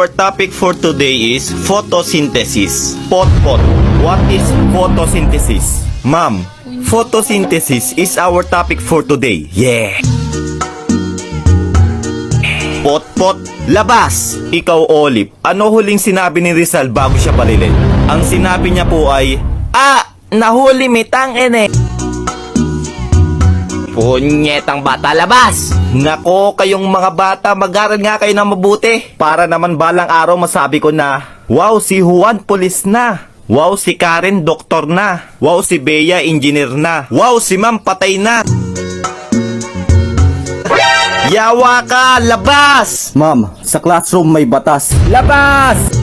Our topic for today is photosynthesis. Pot. What is photosynthesis? Ma'am, photosynthesis is our topic for today. Yeah. Pot, labas! Ikaw, Olive, ano huling sinabi ni Rizal bago siya barilin? Ang sinabi niya po ay, nahuli mitang ene. Punyetang bata, labas! Nako, kayong mga bata, mag-aral nga kayo na mabuti. Para naman balang araw masabi ko na, wow, si Juan pulis na. Wow, si Karen doktor na. Wow, si Bea engineer na. Wow, si Ma'am patay na. Yawa ka, labas! Ma'am, sa classroom may batas. Labas!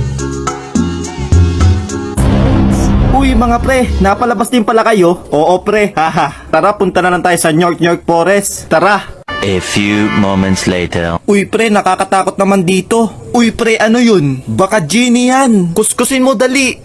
Uy mga pre, napalabas din pala kayo? Oo pre, haha. Tara, punta na lang tayo sa York Forest. Tara. A few moments later. Uy pre, nakakatakot naman dito. Uy pre, ano yun? Baka genie yan. Kuskusin mo dali.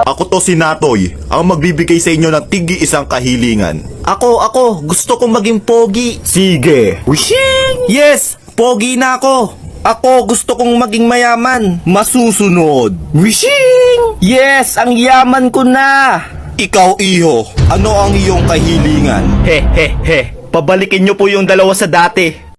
Ako to si Natoy, ang magbibigay sa inyo ng tigi isang kahilingan. Ako, gusto kong maging pogi. Sige! Wishing! Yes, pogi na ako. Ako, gusto kong maging mayaman. Masusunod. Wishing! Yes, ang yaman ko na. Ikaw, iho, ano ang iyong kahilingan? He. Pabalikin nyo po yung dalawa sa dati.